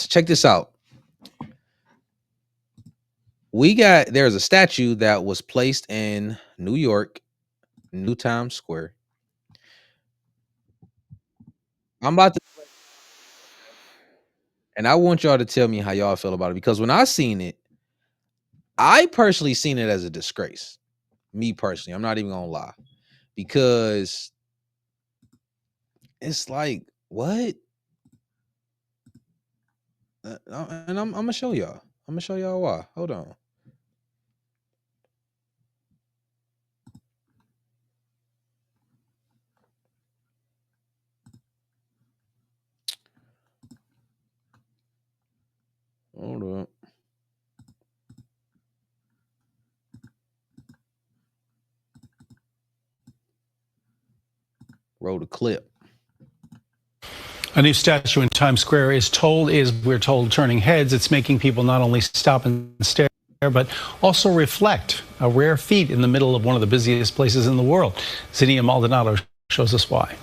check this out. There's a statue that was placed in New York, New Times Square. I'm about to, and I want y'all to tell me how y'all feel about it, because when I seen it, I personally seen it as a disgrace. Me personally, I'm not even gonna lie, because it's like, what? And I'm gonna show y'all. I'm gonna show y'all why. Hold on. Hold up. Roll the clip. A new statue in Times Square we're told, turning heads. It's making people not only stop and stare, but also reflect. A rare feat in the middle of one of the busiest places in the world. Zinnia Maldonado shows us why.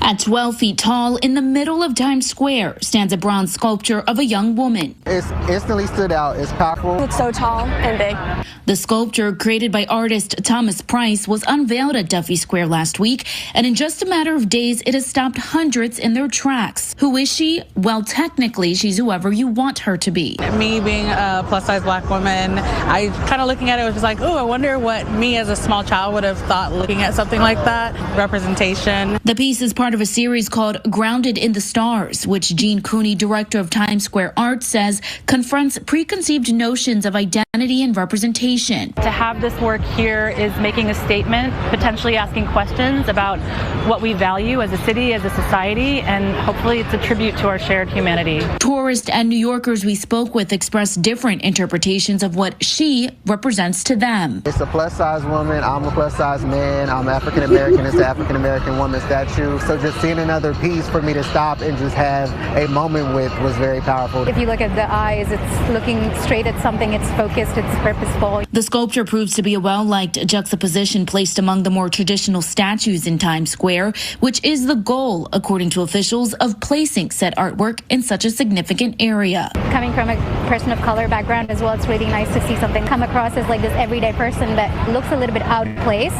At 12 feet tall, in the middle of Times Square, stands a bronze sculpture of a young woman. It's instantly stood out. It's powerful. It's so tall and big. The sculpture, created by artist Thomas Price, was unveiled at Duffy Square last week, and in just a matter of days, it has stopped hundreds in their tracks. Who is she? Well, technically, she's whoever you want her to be. Me being a plus-size black woman, I kind of looking at it was just like, oh, I wonder what me as a small child would have thought looking at something like that. Representation. The piece is part of a series called Grounded in the Stars, which Gene Cooney, director of Times Square Art, says confronts preconceived notions of identity and representation. To have this work here is making a statement, potentially asking questions about what we value as a city, as a society, and hopefully it's a tribute to our shared humanity. Tourists and New Yorkers we spoke with expressed different interpretations of what she represents to them. It's a plus-size woman. I'm a plus-size man. I'm African American. It's an African American woman statue. So just seeing another piece for me to stop and just have a moment with was very powerful. If you look at the eyes, it's looking straight at something. It's focused. It's purposeful. The sculpture proves to be a well-liked juxtaposition placed among the more traditional statues in Times Square, which is the goal, according to officials, of placing said artwork in such a significant area. Coming from a person of color background as well, it's really nice to see something come across as like this everyday person that looks a little bit out of place.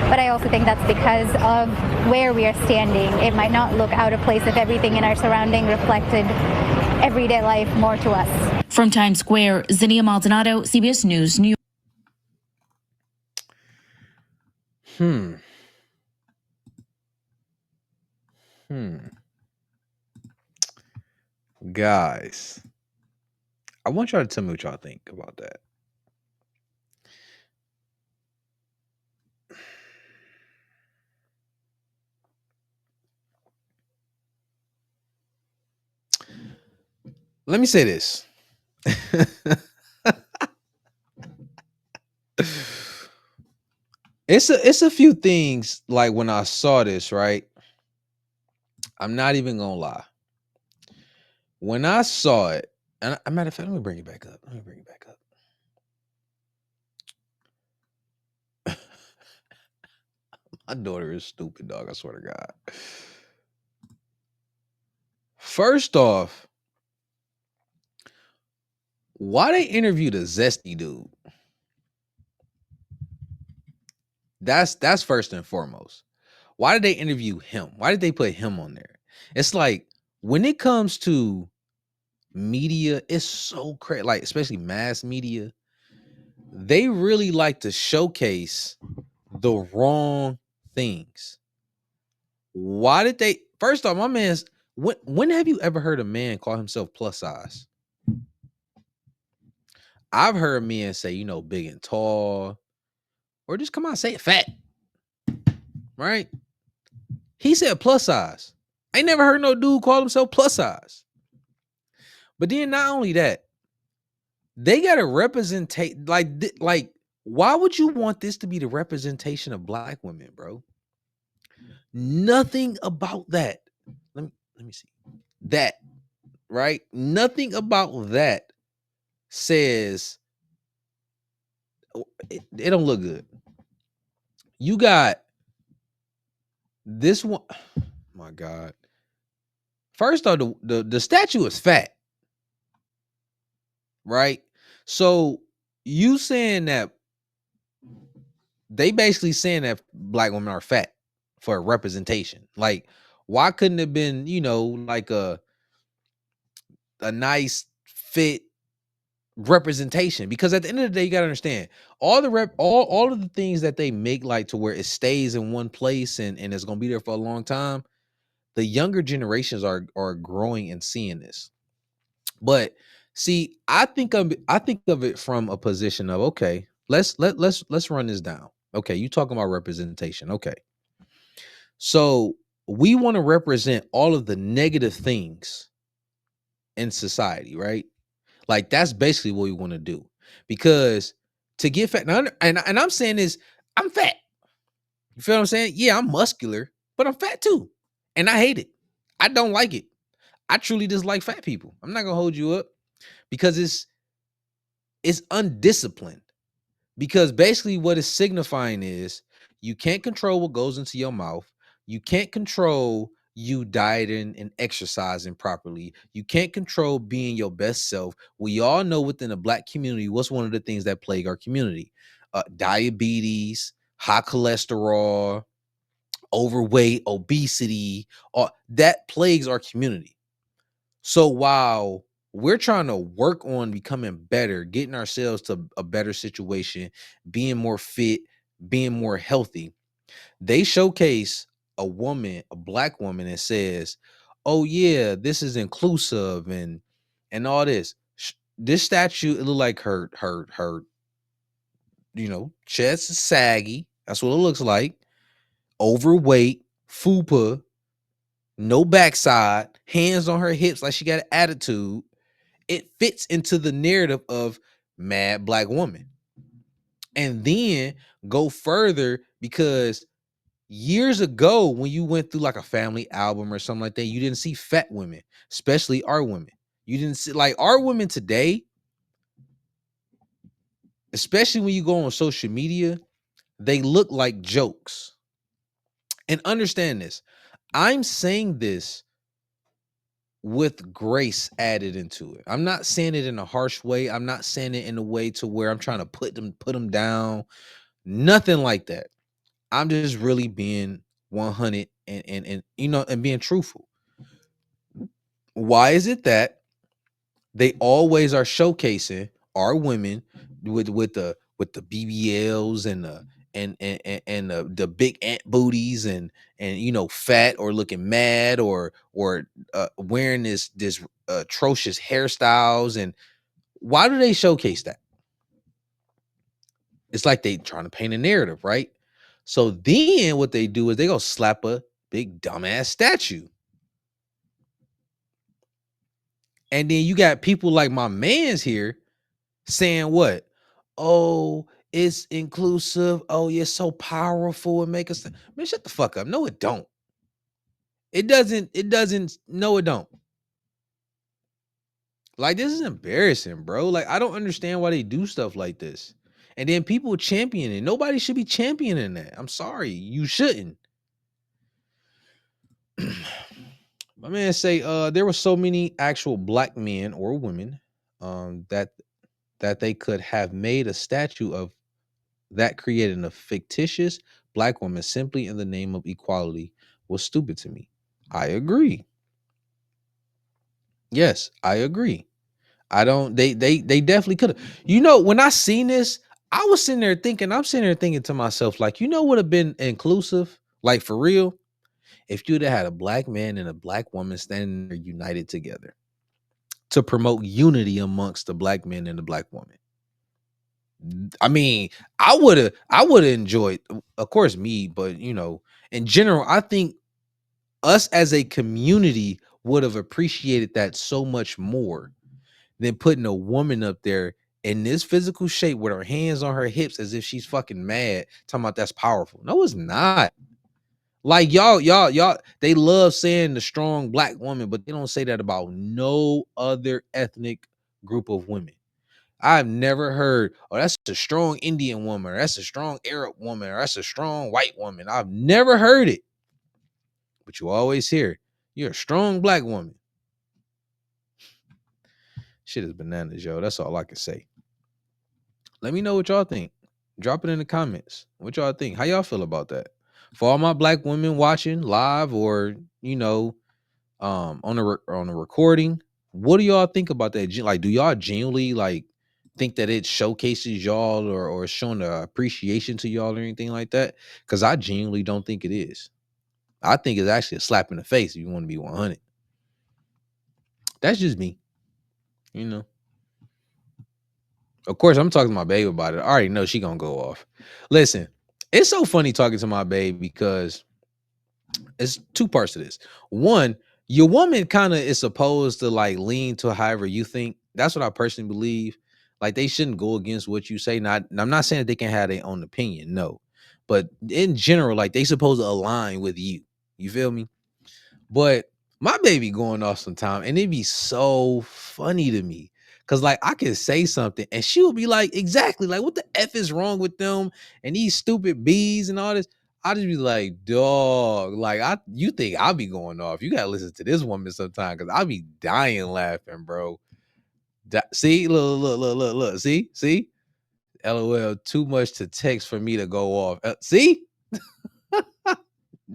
But I also think that's because of where we are standing. It might not look out of place if everything in our surrounding reflected everyday life more to us. From Times Square, Zinnia Maldonado, CBS News, New York. Guys, I want y'all to tell me what y'all think about that. Let me say this. It's a few things, like when I saw this, right? I'm not even gonna lie. When I saw it, and a matter of fact, let me bring it back up. My daughter is stupid, dog. I swear to God. First off, why they interviewed a zesty dude? That's first and foremost. Why did they interview him? Why did they put him on there? It's like, when it comes to media, it's so crazy, like especially mass media, they really like to showcase the wrong things. Why did they? First off, my man's, when have you ever heard a man call himself plus size? I've heard men say, big and tall, or just come on, say it fat, right? He said plus size. I ain't never heard no dude call himself plus size. But then not only that, they got to represent, like, why would you want this to be the representation of black women, bro? Nothing about that. Let me see. That, right? Nothing about that says it don't look good. You got this one. My God. First off, the statue is fat, right? So you saying that they basically saying that black women are fat for representation. Like, why couldn't it have been, like a nice fit representation? Because at the end of the day, you gotta understand all of the things that they make, like to where it stays in one place and it's gonna be there for a long time. The younger generations are growing and seeing this. But see, I think of it from a position of, okay, let's run this down. Okay, you talking about representation. Okay. So we want to represent all of the negative things in society, right? Like that's basically what we want to do. Because to get fat, and I'm saying this, I'm fat. You feel what I'm saying? Yeah, I'm muscular, but I'm fat too. And I hate it. I don't like it. I truly dislike fat people. I'm not gonna hold you up because it's undisciplined. Because basically what it's signifying is you can't control what goes into your mouth. You can't control you dieting and exercising properly. You can't control being your best self. We all know within the black community what's one of the things that plague our community. Diabetes, high cholesterol, overweight, obesity, all that plagues our community. So while we're trying to work on becoming better, getting ourselves to a better situation, being more fit, being more healthy, they showcase a black woman, and says, "Oh yeah, this is inclusive and all this." This statue, it look like her chest is saggy. That's what it looks like. Overweight, fupa, no backside, hands on her hips like she got an attitude. It fits into the narrative of mad black woman. And then go further, because years ago when you went through like a family album or something like that, you didn't see fat women, especially our women. You didn't see, like, our women today, especially when you go on social media, they look like jokes. And understand this, I'm saying this with grace added into it. I'm not saying it in a harsh way. I'm not saying it in a way to where I'm trying to put them down. Nothing like that. I'm just really being 100 and being truthful. Why is it that they always are showcasing our women with the BBLs and the big ant booties and fat or looking mad or wearing this atrocious hairstyles? And why do they showcase that? It's like they trying to paint a narrative, right? So then what they do is they go slap a big dumbass statue. And then you got people like my man's here saying what? Oh, it's inclusive. Oh, you're so powerful and make us. Man, shut the fuck up. No, it don't. It doesn't. No, it don't. Like, this is embarrassing, bro. Like, I don't understand why they do stuff like this. And then people champion it. Nobody should be championing that. I'm sorry. You shouldn't. My man say there were so many actual black men or women that they could have made a statue of that created a fictitious black woman simply in the name of equality was stupid to me. I agree. Yes, I agree. I don't they definitely could have. When I seen this, I'm sitting there thinking to myself, like, would have been inclusive, like, for real, if you'd have had a black man and a black woman standing there united together to promote unity amongst the black men and the black woman. I mean, I would have enjoyed, of course, me, but in general, I think us as a community would have appreciated that so much more than putting a woman up there in this physical shape with her hands on her hips as if she's fucking mad, talking about that's powerful. No, it's not. Like, y'all, they love saying the strong black woman, but they don't say that about no other ethnic group of women. I've never heard, oh, that's a strong Indian woman, or that's a strong Arab woman, or that's a strong white woman. I've never heard it. But you always hear, You're a strong black woman. Shit is bananas, yo. That's all I can say. Let me know what y'all think. Drop it in the comments. What y'all think? How y'all feel about that? For all my black women watching live or, on a recording, what do y'all think about that? Like, do y'all genuinely like think that it showcases y'all or showing the appreciation to y'all or anything like that? Because I genuinely don't think it is. I think it's actually a slap in the face if you want to be 100. That's just me, you know. Of course, I'm talking to my babe about it. I already know she gonna go off. Listen, it's so funny talking to my babe because it's two parts to this. One, your woman kind of is supposed to like lean to however you think. That's what I personally believe. Like they shouldn't go against what you say. Not, I'm not saying that they can have their own opinion, no. But in general, like they supposed to align with you. You feel me? But my baby going off sometime, and it'd be so funny to me. Cause like I could say something and she would be like, exactly, like what the F is wrong with them and these stupid bees and all this. I just be like, dog, like you think I'll be going off. You gotta listen to this woman sometime because I'll be dying laughing, bro. See, look, see, LOL, too much to text for me to go off. See,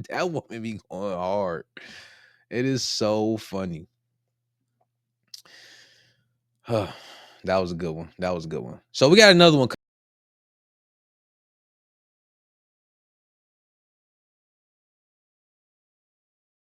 that woman be going hard. It is so funny. That was a good one. So we got another one